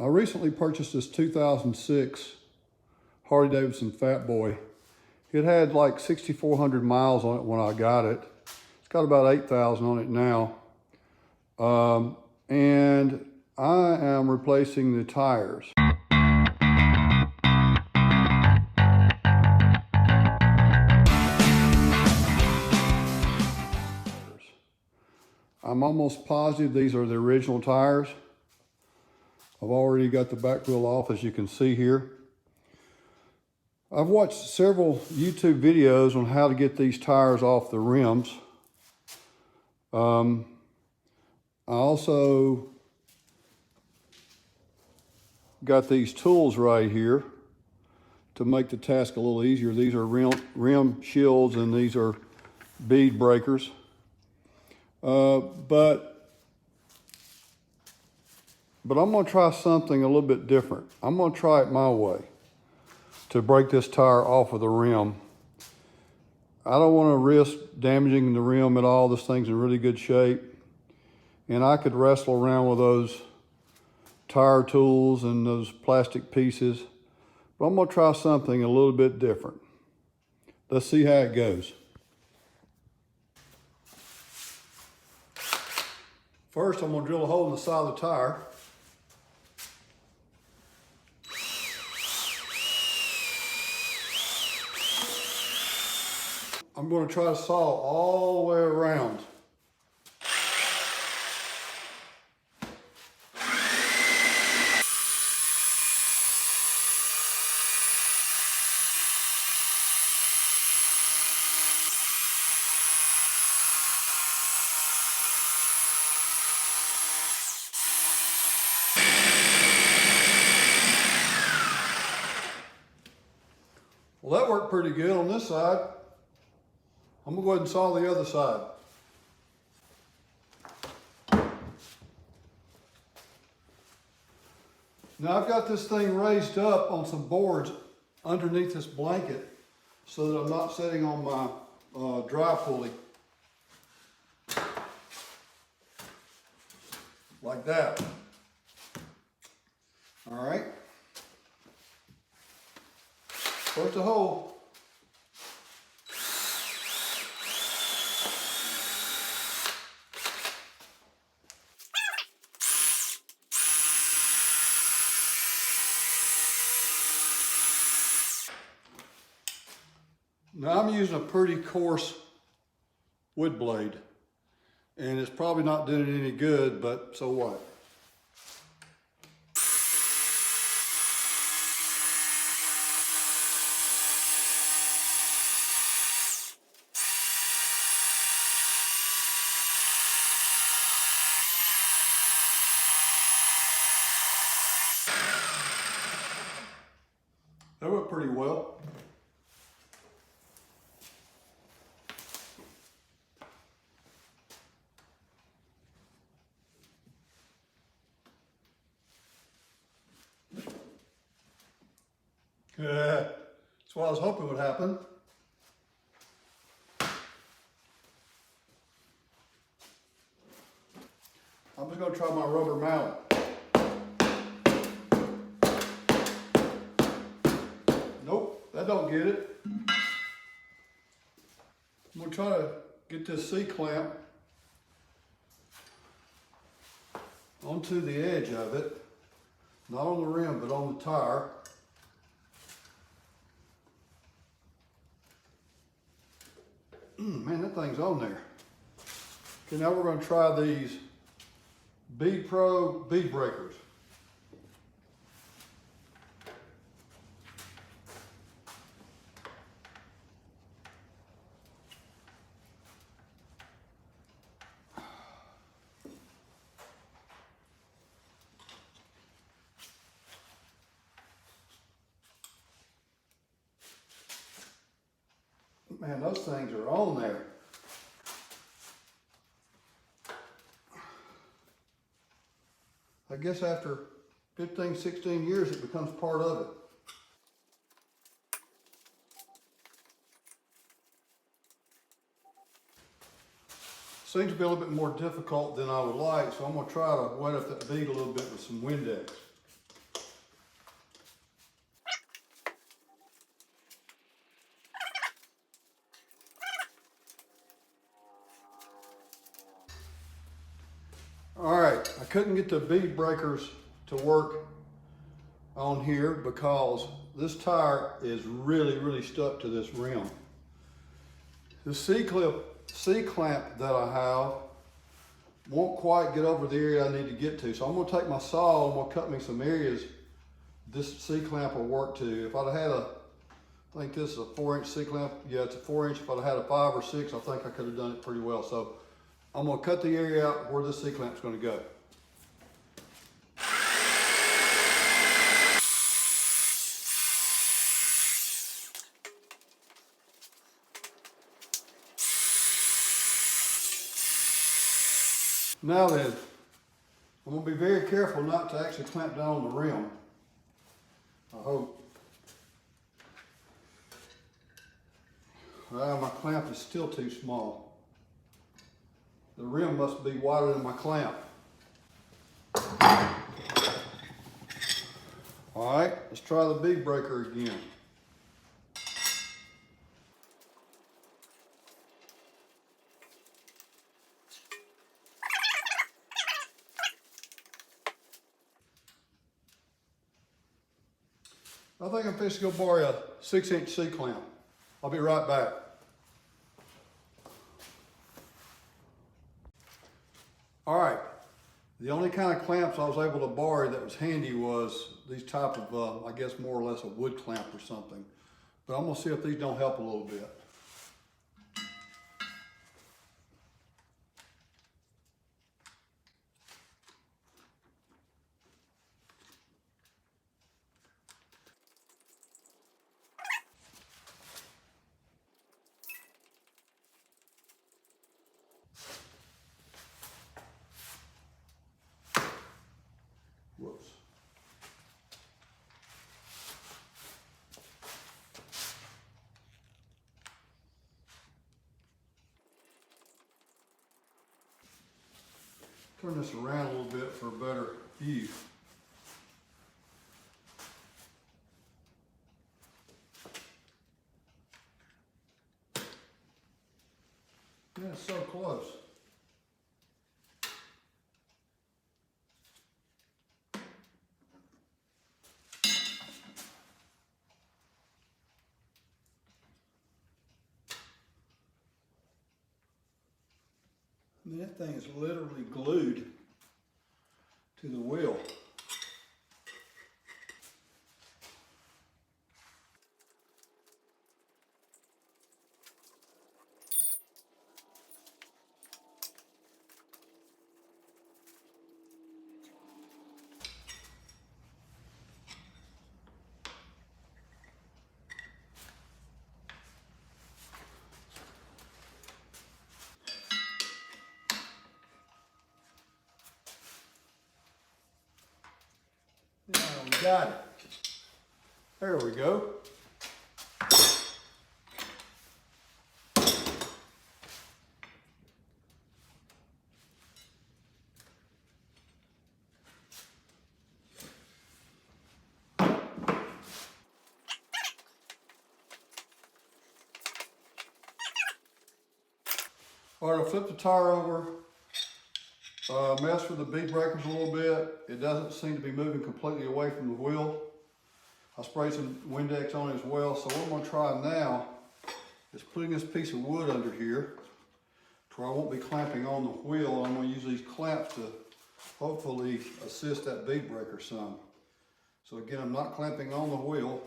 I recently purchased this 2006 Harley Davidson Fatboy. It had like 6,400 miles on it when I got it. It's got about 8,000 on it now. And I am replacing the tires. I'm almost positive these are the original tires. I've already got the back wheel off, as you can see here. I've watched several YouTube videos on how to get these tires off the rims. I also got these tools right here to make the task a little easier. These are rim shields and these are bead breakers. But I'm gonna try something a little bit different. I'm gonna try it my way to break this tire off of the rim. I don't wanna risk damaging the rim at all. This thing's in really good shape. And I could wrestle around with those tire tools and those plastic pieces. But I'm gonna try something a little bit different. Let's see how it goes. First, I'm gonna drill a hole in the side of the tire. I'm going to try to saw all the way around. Well, that worked pretty good on this side. I'm gonna go ahead and saw the other side. Now I've got this thing raised up on some boards underneath this blanket so that I'm not sitting on my dry pulley. Like that. All right. First a hole. Now I'm using a pretty coarse wood blade, and it's probably not doing it any good, but so what? That went pretty well. That's what I was hoping would happen. I'm just going to try my rubber mallet. Nope, that don't get it. I'm going to try to get this C-clamp onto the edge of it, not on the rim, but on the tire. Man, that thing's on there. Okay, now we're going to try these Bead Pro bead breakers. Man, those things are on there. I guess after 15, 16 years, it becomes part of it. Seems to be a little bit more difficult than I would like, so I'm going to try to wet up that bead a little bit with some Windex. couldn't get the bead breakers to work on here because this tire is really stuck to this rim. The C-clamp that I have won't quite get over the area I need to get to. So I'm gonna take my saw and I'm gonna cut me some areas this C-clamp will work to. If I'd had I think this is a 4-inch C-clamp. Yeah, it's a 4-inch. If I'd had a 5 or 6, I think I could have done it pretty well. So I'm gonna cut the area out where this C-clamp's gonna go. Now then, I'm gonna be very careful not to actually clamp down on the rim. I hope. My clamp is still too small. The rim must be wider than my clamp. All right, let's try the bead breaker again. I think I'm fixing to go borrow a 6-inch C-clamp. I'll be right back. All right, the only kind of clamps I was able to borrow that was handy was these type of, I guess more or less a wood clamp or something. But I'm gonna see if these don't help a little bit. Whoops. Turn this around a little bit for a better view. Yeah, it's so close. I mean, that thing is literally glued to the wheel. Yeah, we got it. There we go. All right, I'll flip the tire over. Mess with the bead breakers a little bit. It doesn't seem to be moving completely away from the wheel. I sprayed some Windex on it as well. So what I'm gonna try now is putting this piece of wood under here to where I won't be clamping on the wheel. I'm gonna use these clamps to hopefully assist that bead breaker some. So again, I'm not clamping on the wheel.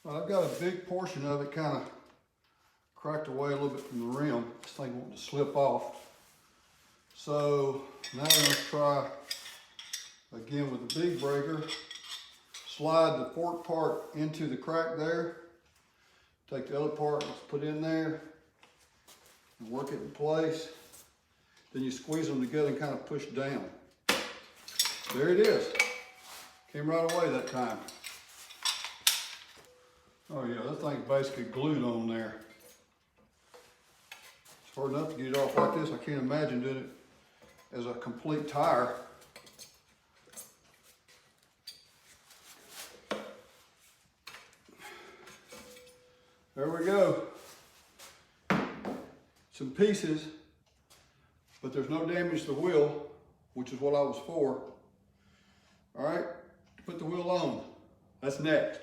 Well, I've got a big portion of it kind of cracked away a little bit from the rim. This thing wanting to slip off. So now I'm going to try again with the bead breaker. Slide the fork part into the crack there. Take the other part, let's put in there and work it in place. Then you squeeze them together and kind of push down. There it is. Came right away that time. Oh yeah, that thing's basically glued on there. It's hard enough to get it off like this. I can't imagine doing it as a complete tire. There we go. Some pieces, but there's no damage to the wheel, which is what I was for. All right, put the wheel on. That's next.